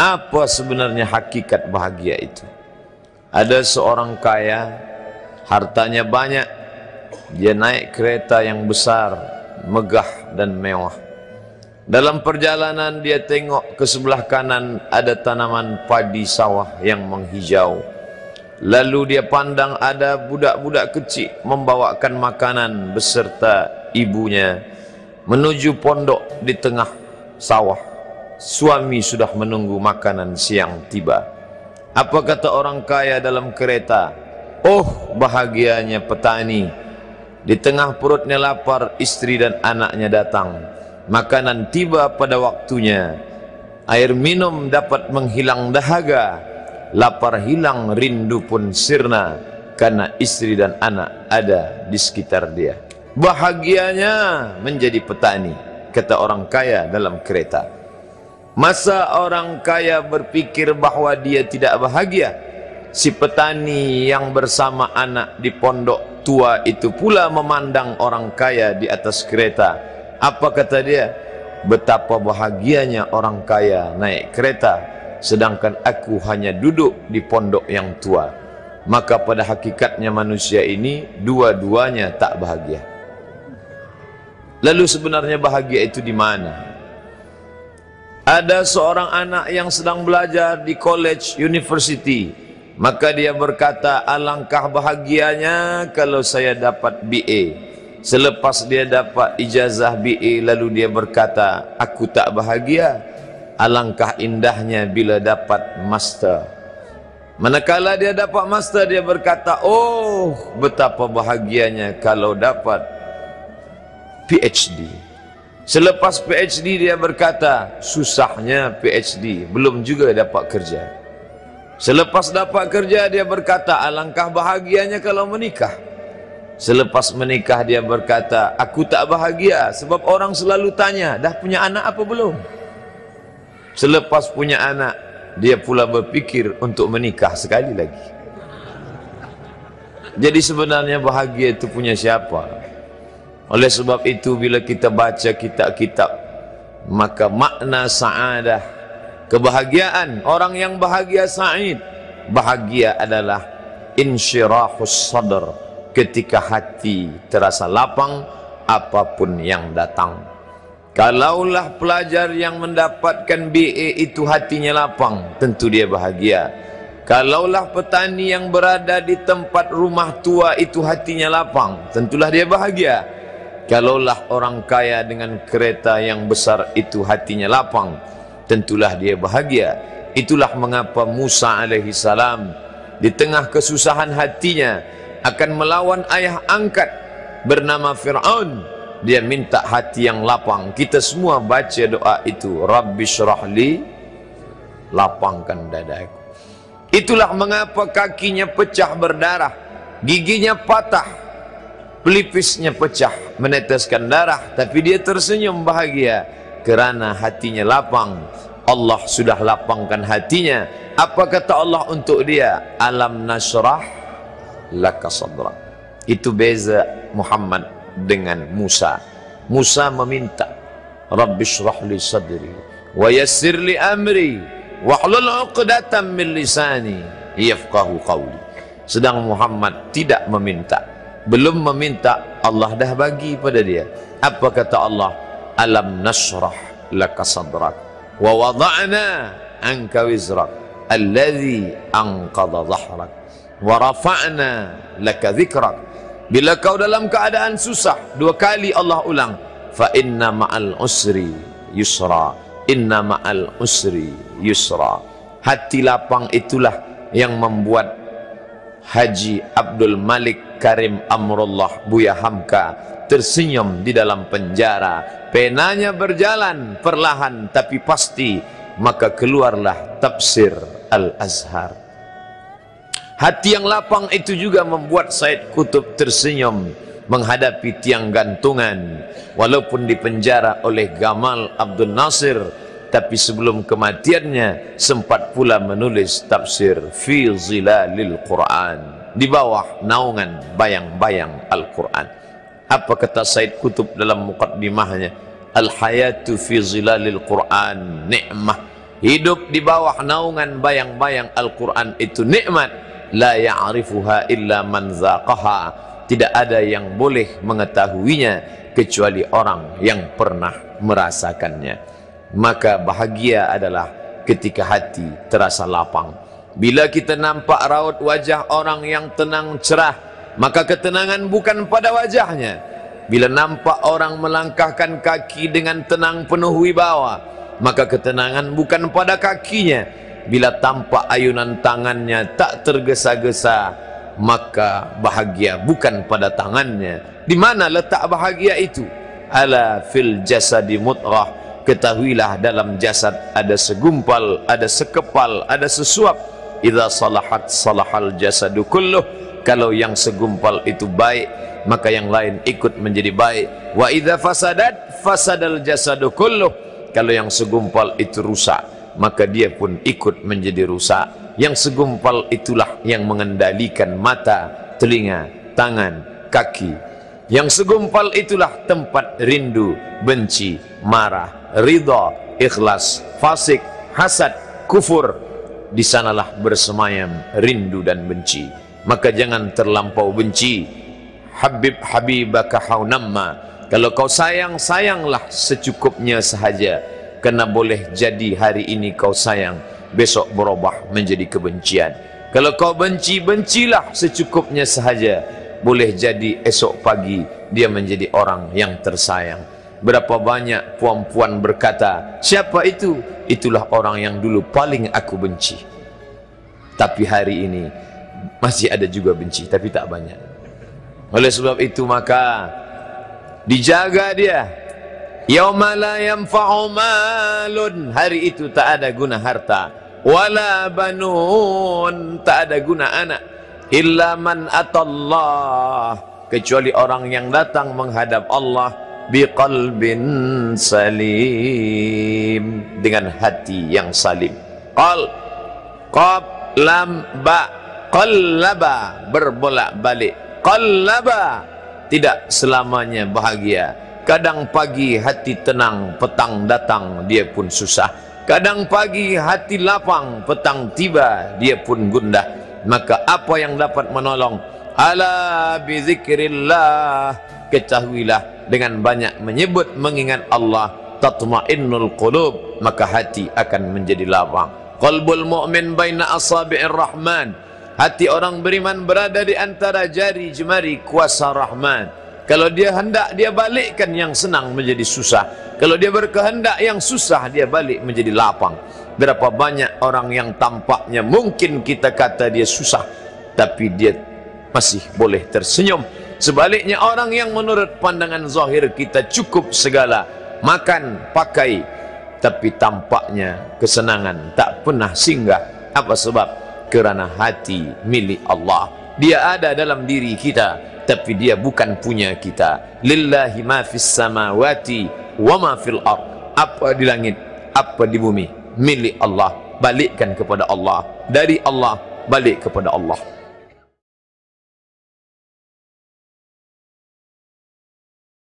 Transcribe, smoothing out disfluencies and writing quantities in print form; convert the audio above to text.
Apa sebenarnya hakikat bahagia itu? Ada seorang kaya, hartanya banyak, dia naik kereta yang besar, megah dan mewah. Dalam perjalanan dia tengok ke sebelah kanan ada tanaman padi sawah yang menghijau. Lalu dia pandang ada budak-budak kecil membawakan makanan beserta ibunya menuju pondok di tengah sawah. Suami sudah menunggu makanan siang tiba. Apa kata orang kaya dalam kereta? Oh, bahagianya petani. Di tengah perutnya lapar, istri dan anaknya datang. Makanan tiba pada waktunya. Air minum dapat menghilang dahaga. Lapar hilang, rindu pun sirna. Karena istri dan anak ada di sekitar dia. Bahagianya menjadi petani, kata orang kaya dalam kereta. Masa orang kaya berpikir bahwa dia tidak bahagia, si petani yang bersama anak di pondok tua itu pula memandang orang kaya di atas kereta. Apa kata dia? Betapa bahagianya orang kaya naik kereta, sedangkan aku hanya duduk di pondok yang tua. Maka pada hakikatnya manusia ini dua-duanya tak bahagia. Lalu sebenarnya bahagia itu di mana? Ada seorang anak yang sedang belajar di college, university. Maka dia berkata, alangkah bahagianya kalau saya dapat BA. Selepas dia dapat ijazah BA, lalu dia berkata, aku tak bahagia. Alangkah indahnya bila dapat master. Manakala dia dapat master, dia berkata, oh, betapa bahagianya kalau dapat PhD. Selepas PhD dia berkata, susahnya PhD, belum juga dapat kerja. Selepas dapat kerja dia berkata, alangkah bahagianya kalau menikah. Selepas menikah dia berkata, aku tak bahagia sebab orang selalu tanya, dah punya anak apa belum? Selepas punya anak, dia pula berpikir untuk menikah sekali lagi. Jadi sebenarnya bahagia itu punya siapa? Oleh sebab itu bila kita baca kitab-kitab, maka makna sa'adah, kebahagiaan, orang yang bahagia sa'id, bahagia adalah insyirahus sadr, ketika hati terasa lapang apapun yang datang. Kalaulah pelajar yang mendapatkan BA itu hatinya lapang, tentu dia bahagia. Kalaulah petani yang berada di tempat rumah tua itu hatinya lapang, tentulah dia bahagia. Kalaulah orang kaya dengan kereta yang besar itu hatinya lapang, tentulah dia bahagia. Itulah mengapa Musa alaihi salam di tengah kesusahan hatinya akan melawan ayah angkat bernama Fir'aun. Dia minta hati yang lapang. Kita semua baca doa itu, Rabbi syrahli, lapangkan dadaku. Itulah mengapa kakinya pecah berdarah, giginya patah, pelipisnya pecah, meneteskan darah, tapi dia tersenyum bahagia kerana hatinya lapang. Allah sudah lapangkan hatinya. Apa kata Allah untuk dia? Alam nasrah laka sadrak. Itu beza Muhammad dengan Musa. Musa meminta, Rabbi syrah li sadri wa yassir li amri wahlul 'uqdatam min lisani yafqahu qawli. Sedang Muhammad tidak meminta. Belum meminta, Allah dah bagi pada dia. Apa kata Allah? Alam nasrah laka sadrak wa wada'na anka wizrak alladhi anqadha dhahrak wa rafa'na laka dhikrak. Bila kau dalam keadaan susah, dua kali Allah ulang, fa inna ma'al usri yusra, inna ma'al usri yusra. Hati lapang itulah yang membuat Haji Abdul Malik Karim Amrullah Buya Hamka tersenyum di dalam penjara. Penanya berjalan perlahan tapi pasti, maka keluarlah tafsir Al-Azhar. Hati yang lapang itu juga membuat Said Qutb tersenyum menghadapi tiang gantungan. Walaupun dipenjara oleh Gamal Abdul Nasir, tapi sebelum kematiannya sempat pula menulis tafsir fi zilalil Quran, di bawah naungan bayang-bayang Al-Quran. Apa kata Said Qutb dalam muqaddimahnya? Al hayatu fi zilalil Quran ni'mah hidup di bawah naungan bayang-bayang Al-Quran itu nikmat. La ya'rifuha illa man zaqaha. Tidak ada yang boleh mengetahuinya kecuali orang yang pernah merasakannya. Maka bahagia adalah ketika hati terasa lapang. Bila kita nampak raut wajah orang yang tenang cerah, maka ketenangan bukan pada wajahnya. Bila nampak orang melangkahkan kaki dengan tenang penuh wibawa, maka ketenangan bukan pada kakinya. Bila tampak ayunan tangannya tak tergesa-gesa, maka bahagia bukan pada tangannya. Di mana letak bahagia itu? Ala fil jasadi mudghah. Ketahuilah dalam jasad ada segumpal, ada sekepal, ada sesuap. Idza salahat salahal jasadu kulluh. Kalau yang segumpal itu baik, maka yang lain ikut menjadi baik. Wa idza fasadat fasadal jasadu kulluh. Kalau yang segumpal itu rusak, maka dia pun ikut menjadi rusak. Yang segumpal itulah yang mengendalikan mata, telinga, tangan, kaki. Yang segumpal itulah tempat rindu, benci, marah, ridha, ikhlas, fasik, hasad, kufur. Di sanalah bersemayam rindu dan benci. Maka jangan terlampau benci. Habib habibaka haunamma. Kalau kau sayang, sayanglah secukupnya sahaja. Karena boleh jadi hari ini kau sayang, besok berubah menjadi kebencian. Kalau kau benci, bencilah secukupnya sahaja. Boleh jadi esok pagi dia menjadi orang yang tersayang. Berapa banyak puan-puan berkata, siapa itu? Itulah orang yang dulu paling aku benci. Tapi hari ini masih ada juga benci, tapi tak banyak. Oleh sebab itu maka dijaga dia. Yauma la yanfa'u malun. Hari itu tak ada guna harta. Wala banun. Tak ada guna anak. Illa man atallah. Kecuali orang yang datang menghadap Allah biqalbin salim. Dengan hati yang salim. Qal, qab, lam, ba. Qallaba, berbolak-balik. Qallaba, tidak selamanya bahagia. Kadang pagi hati tenang, petang datang dia pun susah. Kadang pagi hati lapang, petang tiba dia pun gundah. Maka apa yang dapat menolong? Ala bizikrillah. Ketahuilah dengan banyak menyebut mengingat Allah, tatma'innul qulub, maka hati akan menjadi lapang. Qalbul mu'min baina asabi'ir rahman. Hati orang beriman berada di antara jari jemari kuasa Rahman. Kalau dia hendak, dia balikkan yang senang menjadi susah. Kalau dia berkehendak, yang susah dia balik menjadi lapang. Berapa banyak orang yang tampaknya mungkin kita kata dia susah, tapi dia masih boleh tersenyum. Sebaliknya orang yang menurut pandangan zahir kita cukup segala, makan, pakai, tapi tampaknya kesenangan tak pernah singgah. Apa sebab? Kerana hati milik Allah. Dia ada dalam diri kita, tapi dia bukan punya kita. Lillahi ma fis samawati wa ma fil ard. Apa di langit, apa di bumi, milik Allah. Balikkan kepada Allah. Dari Allah, balik kepada Allah.